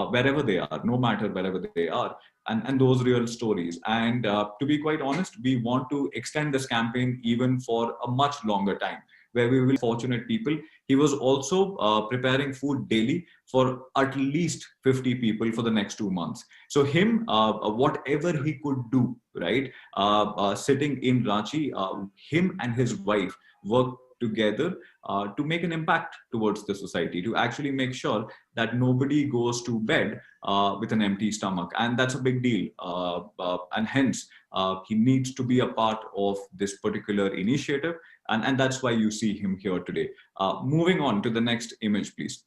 wherever they are, no matter wherever they are. And those real stories. And to be quite honest, we want to extend this campaign even for a much longer time, where we will fortunate people. He was also preparing food daily for at least 50 people for the next 2 months. So him, whatever he could do, right, sitting in Ranchi, him and his wife worked together to make an impact towards the society, to actually make sure that nobody goes to bed with an empty stomach. And that's a big deal. And hence, he needs to be a part of this particular initiative. And that's why you see him here today. Moving on to the next image, please.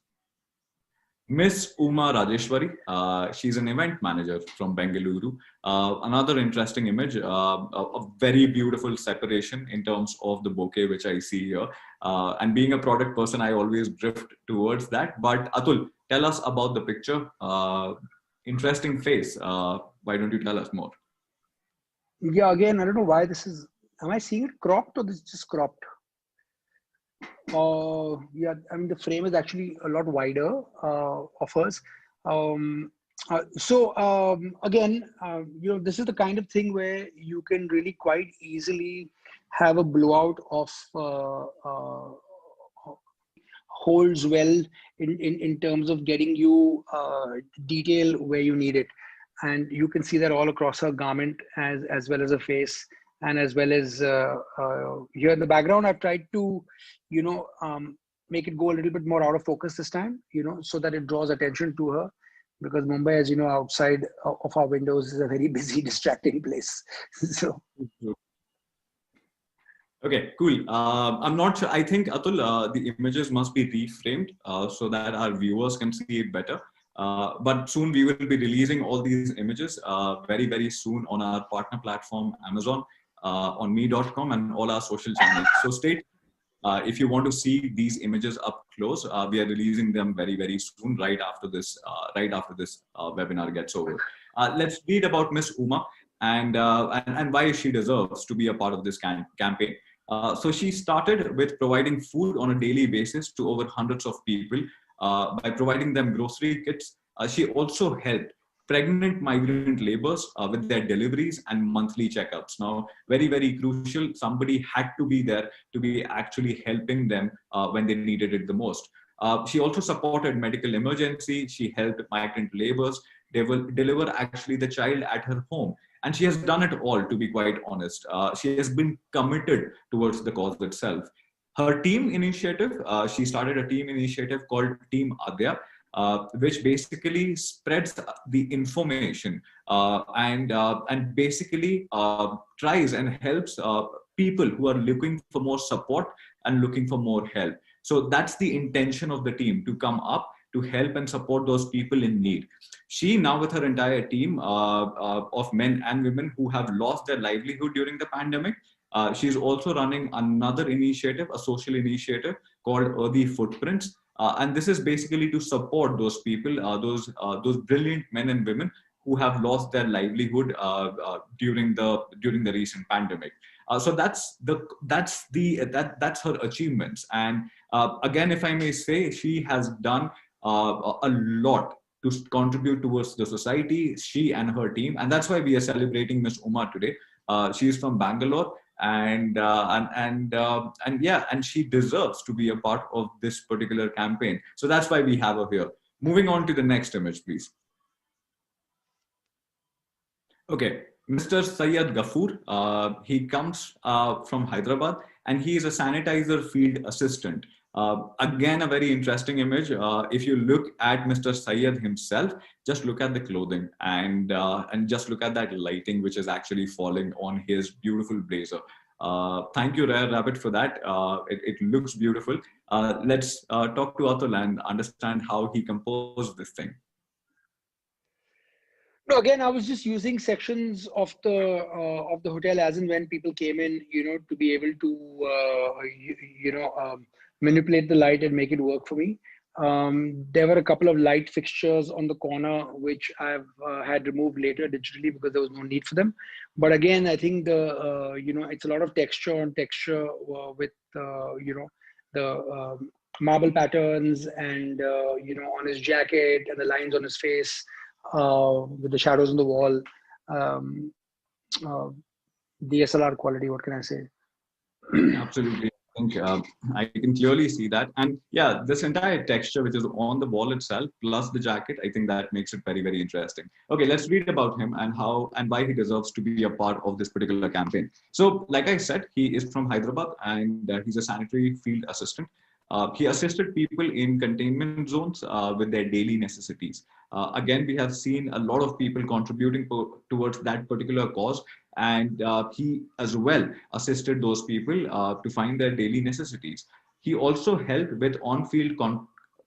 Miss Uma Rajeshwari, she's an event manager from Bengaluru. Another interesting image, a very beautiful separation in terms of the bouquet, which I see here. And being a product person, I always drift towards that. But Atul, tell us about the picture. Interesting face. Why don't you tell us more? Yeah, again, I don't know why this is, am I seeing it cropped or this is just cropped? Yeah, I mean, the frame is actually a lot wider of hers. Again, this is the kind of thing where you can really quite easily have a blowout of holds well in terms of getting you detail where you need it. And you can see that all across her garment as well as her face. And as well as here in the background, I've tried to, make it go a little bit more out of focus this time, so that it draws attention to her. Because Mumbai, as you know, outside of our windows is a very busy, distracting place. So. Okay, cool. I'm not sure. I think, Atul, the images must be reframed so that our viewers can see it better. But soon we will be releasing all these images very, very soon on our partner platform, Amazon. On me.com and all our social channels. So stay tuned. If you want to see these images up close, we are releasing them very, very soon, right after this webinar gets over. Let's read about Miss Uma and why she deserves to be a part of this campaign. So she started with providing food on a daily basis to over hundreds of people by providing them grocery kits. She also helped pregnant migrant laborers with their deliveries and monthly checkups. Now, very, very crucial, somebody had to be there to be actually helping them when they needed it the most. She also supported medical emergency. She helped migrant laborers. They will deliver actually the child at her home. And she has done it all, to be quite honest. She has been committed towards the cause itself. Her team initiative, she started a team initiative called Team Adya, which basically spreads the information and basically tries and helps people who are looking for more support and looking for more help. So that's the intention of the team, to come up to help and support those people in need. She now, with her entire team of men and women who have lost their livelihood during the pandemic, she's also running another initiative, a social initiative called Earthy Footprints. And this is basically to support those people, those brilliant men and women who have lost their livelihood during the recent pandemic. So that's her achievements. And again, if I may say, she has done a lot to contribute towards the society, she and her team. And that's why we are celebrating Miss Uma today. She is from Bangalore, and yeah, and she deserves to be a part of this particular campaign. So that's why we have her here. Moving on to the next image, please. Okay, Mr. Syed Ghafoor, he comes from Hyderabad, and he is a sanitizer field assistant. Again, a very interesting image. If you look at Mr. Syed himself, just look at the clothing and just look at that lighting, which is actually falling on his beautiful blazer. Thank you, Rare Rabbit, for that. It looks beautiful. Let's talk to Atul and understand how he composed this thing. No, again, I was just using sections of the hotel as and when people came in, to be able to manipulate the light and make it work for me. There were a couple of light fixtures on the corner which I've had removed later digitally because there was no need for them. But again, I think it's a lot of texture on texture with the marble patterns and on his jacket and the lines on his face. With the shadows on the wall, DSLR quality, what can I say? Absolutely. I think I can clearly see that. And yeah, this entire texture, which is on the wall itself, plus the jacket, I think that makes it very, very interesting. Okay, let's read about him and how and why he deserves to be a part of this particular campaign. So, like I said, he is from Hyderabad, and he's a sanitary field assistant. He assisted people in containment zones with their daily necessities. Again, we have seen a lot of people contributing towards that particular cause, and he as well assisted those people to find their daily necessities. He also helped with on-field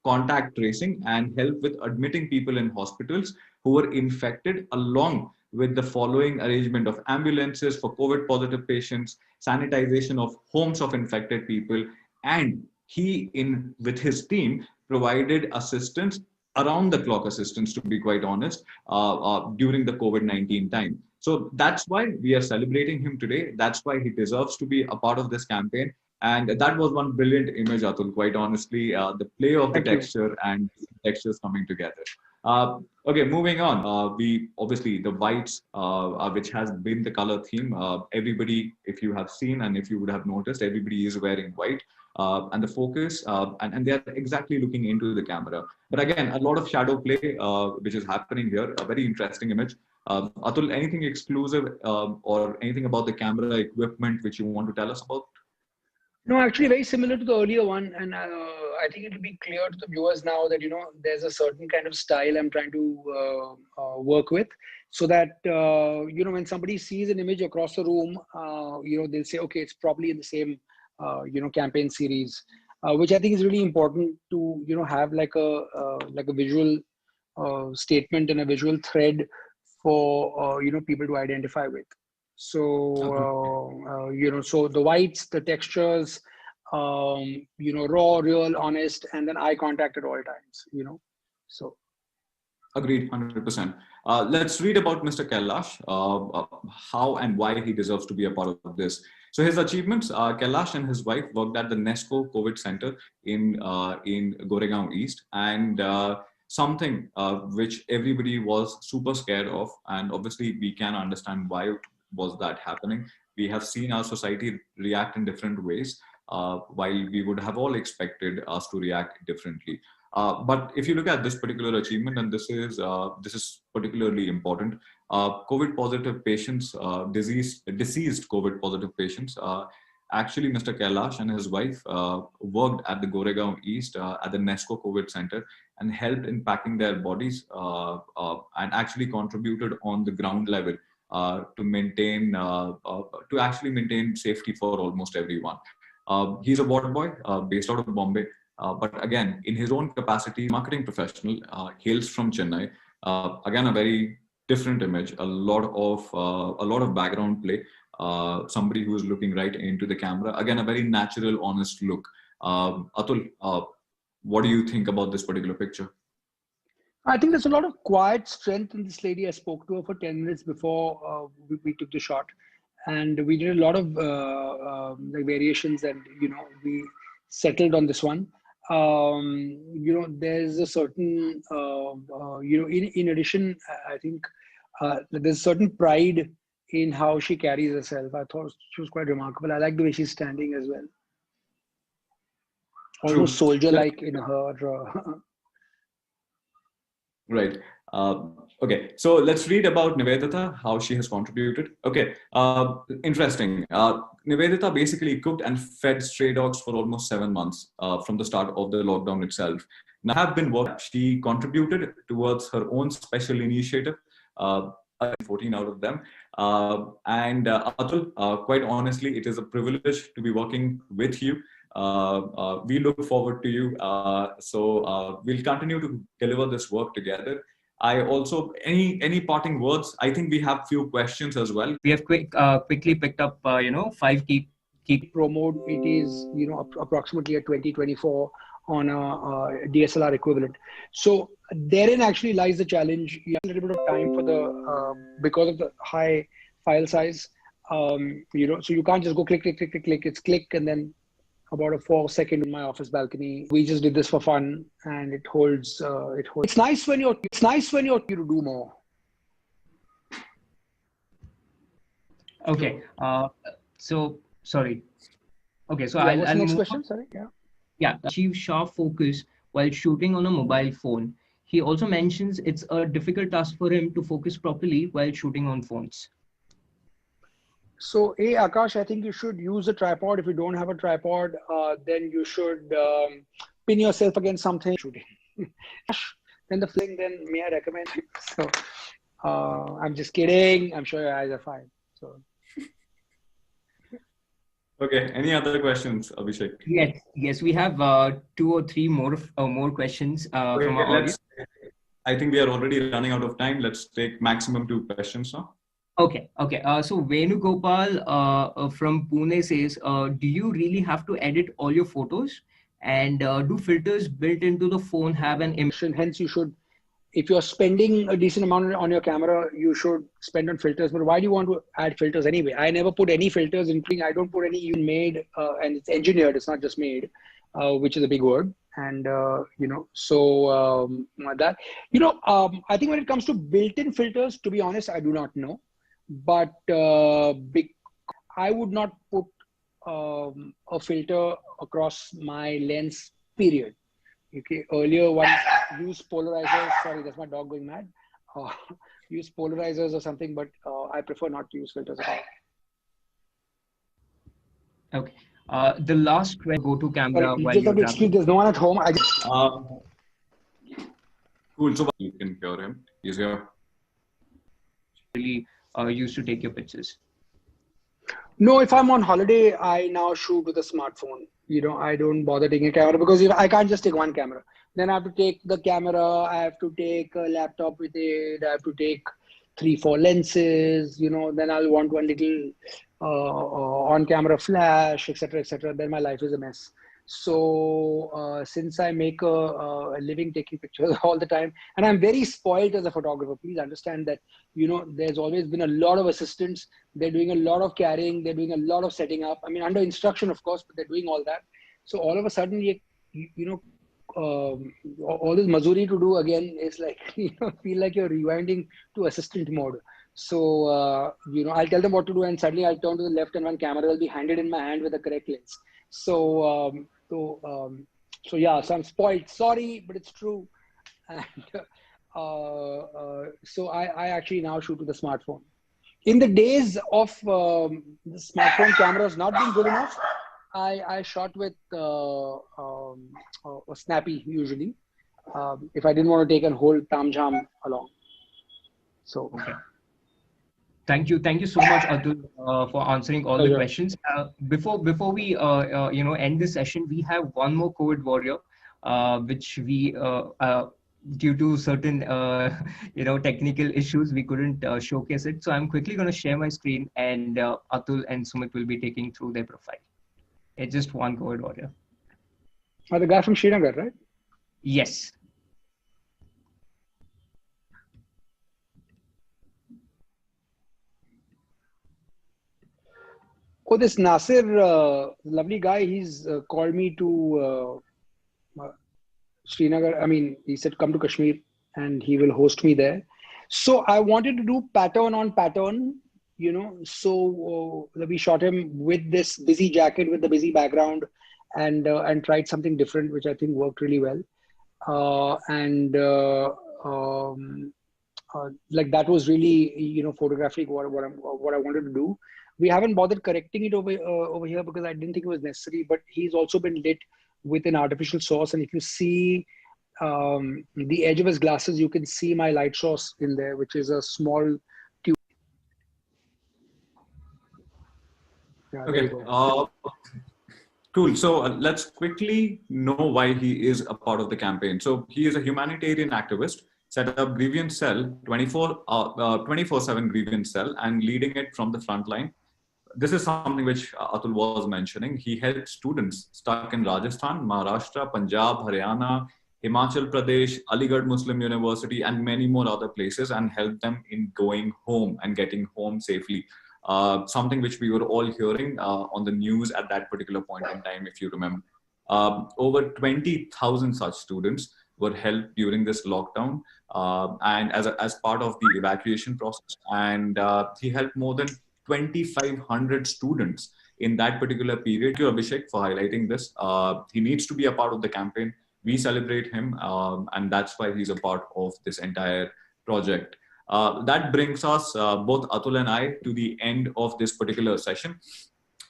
contact tracing and helped with admitting people in hospitals who were infected, along with the following arrangement of ambulances for COVID positive patients, sanitization of homes of infected people, and he, with his team, provided assistance, around the clock assistance, to be quite honest, during the COVID-19 time. So that's why we are celebrating him today. That's why he deserves to be a part of this campaign. And that was one brilliant image, Atul, quite honestly, the play of the texture and textures coming together. Okay, moving on. We obviously, the whites, which has been the color theme. Everybody, if you have seen and if you would have noticed, everybody is wearing white. And the focus, and they're exactly looking into the camera. But again, a lot of shadow play, which is happening here, a very interesting image. Atul, anything exclusive or anything about the camera equipment which you want to tell us about? No, actually very similar to the earlier one. And I think it'll be clear to the viewers now that, there's a certain kind of style I'm trying to work with, so that, when somebody sees an image across the room, they'll say, okay, it's probably in the same campaign series, which I think is really important to have like a visual statement and a visual thread for people to identify with. So so the whites, the textures, raw, real, honest, and then eye contact at all times. So agreed, 100%. Let's read about Mr. Kailash, how and why he deserves to be a part of this. So his achievements: Kailash and his wife worked at the Nesco COVID Center in Goregaon East, and something which everybody was super scared of, and obviously we can understand why was that happening. We have seen our society react in different ways. while we would have all expected us to react differently. But if you look at this particular achievement, and this is particularly important, COVID positive patients, deceased COVID positive patients. Actually, Mr. Kailash and his wife worked at the Goregaon East at the NESCO COVID Center and helped in packing their bodies and actually contributed on the ground level to actually maintain safety for almost everyone. He's a water boy based out of Bombay, but again, in his own capacity, marketing professional, hails from Chennai. Again, a very different image, a lot of background play. Somebody who is looking right into the camera. Again, a very natural, honest look. Atul, what do you think about this particular picture? I think there's a lot of quiet strength in this lady. I spoke to her for 10 minutes before we took the shot, and we did a lot of like variations, and we settled on this one. There's a certain in addition, I think there's a certain pride in how she carries herself. I thought she was quite remarkable. I like the way she's standing as well. Almost soldier-like in her. Right. Okay. So let's read about Nivedita, how she has contributed. Okay. Interesting. Nivedita basically cooked and fed stray dogs for almost 7 months from the start of the lockdown itself. Now, have been worked. She contributed towards her own special initiative. 14 out of them. And Atul, quite honestly, it is a privilege to be working with you. We look forward to you. So we'll continue to deliver this work together. I also, any parting words? I think we have few questions as well. We have quickly picked up, 5 key promote. It is, approximately at 2024 on a DSLR equivalent. So therein actually lies the challenge. You have a little bit of time for the, because of the high file size, so you can't just go click, click, click, click, click. It's click and then about a 4-second in my office balcony. We just did this for fun, and it holds. It's nice when you're to do more. Okay. So sorry. Okay. So yeah, what's the next question? Sorry. Yeah. Yeah. Achieve sharp focus while shooting on a mobile phone. He also mentions it's a difficult task for him to focus properly while shooting on phones. So, Akash, I think you should use a tripod. If you don't have a tripod, then you should pin yourself against something. Shooting. Then the fling, then may I recommend? So, I'm just kidding. I'm sure your eyes are fine. So. Okay. Any other questions, Abhishek? Yes. We have 2 or 3 more questions from our audience. I think we are already running out of time. Let's take maximum 2 questions now. Okay. So Venugopal from Pune says, do you really have to edit all your photos? And do filters built into the phone have an emission? Hence, you should, if you're spending a decent amount on your camera, you should spend on filters. But why do you want to add filters anyway? I never put any filters, including I don't put any even made, and it's engineered. It's not just made, which is a big word. And, I think when it comes to built-in filters, to be honest, I do not know. But I would not put a filter across my lens, period. Okay. Earlier, one used polarizers. Sorry, that's my dog going mad. Use polarizers or something, but I prefer not to use filters at all. Okay. The last question, go to camera. Sorry, just have to excuse, there's no one at home. Cool. So you can hear him. He's here. Really used to take your pictures. No, if I'm on holiday, I now shoot with a smartphone. I don't bother taking a camera because I can't just take one camera. Then I have to take the camera. I have to take a laptop with it. I have to take 3-4 lenses. Then I'll want one little on-camera flash, etc., etc. Then my life is a mess. So since I make a living taking pictures all the time, and I'm very spoiled as a photographer, please understand that, there's always been a lot of assistants. They're doing a lot of carrying. They're doing a lot of setting up. I mean, under instruction, of course, but they're doing all that. So all of a sudden, all this mazuri to do again is like, feel like you're rewinding to assistant mode. So, I'll tell them what to do, and suddenly I'll turn to the left and one camera will be handed in my hand with the correct lens. So yeah, so I'm spoiled. Sorry, but it's true. And so I actually now shoot with the smartphone. In the days of the smartphone cameras not being good enough, I shot with a snappy usually. If I didn't want to take a whole tamjam along. So Okay. Thank you so much, Atul, for answering all the Pleasure. questions. Before we end this session, we have one more COVID warrior, which we due to certain technical issues we couldn't showcase it. So I'm quickly going to share my screen, and Atul and Sumit will be taking through their profile. It's just one COVID warrior. The guy from Srinagar, right? Yes. Oh, this Nasir, lovely guy, he's called me to Srinagar. I mean, he said, come to Kashmir and he will host me there. So I wanted to do pattern on pattern, so we shot him with this busy jacket, with the busy background, and tried something different, which I think worked really well. Like that was really, photographic, what I wanted to do. We haven't bothered correcting it over here because I didn't think it was necessary, but he's also been lit with an artificial source. And if you see the edge of his glasses, you can see my light source in there, which is a small tube. Yeah, Okay. Cool. So let's quickly know why he is a part of the campaign. So he is a humanitarian activist, set up grievance cell, 24/7 grievance cell, and leading it from the front line. This is something which Atul was mentioning. He helped students stuck in Rajasthan, Maharashtra, Punjab, Haryana, Himachal Pradesh, Aligarh Muslim University, and many more other places, and helped them in going home and getting home safely. Something which we were all hearing on the news at that particular point in time, if you remember. Over 20,000 such students were helped during this lockdown and as part of the evacuation process. And he helped more than 2,500 students in that particular period. Thank you, Abhishek, for highlighting this. He needs to be a part of the campaign. We celebrate him, and that's why he's a part of this entire project. That brings us, both Atul and I, to the end of this particular session.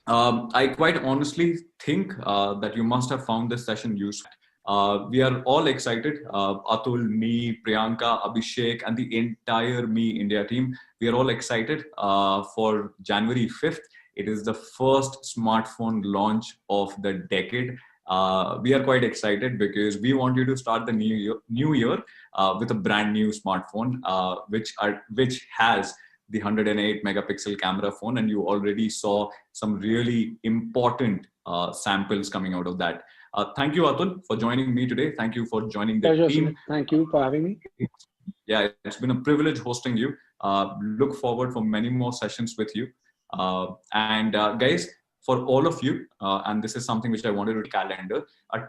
I quite honestly think that you must have found this session useful. We are all excited, Atul, me, Priyanka, Abhishek, and the entire Me India team. We are all excited for January 5th. It is the first smartphone launch of the decade. We are quite excited because we want you to start the new year with a brand new smartphone, which has the 108 megapixel camera phone, and you already saw some really important samples coming out of that. Thank you, Atul, for joining me today. Thank you for joining the Pleasure, team. Sumit. Thank you for having me. Yeah, it's been a privilege hosting you. Look forward for many more sessions with you. And guys, for all of you, and this is something which I wanted to calendar, a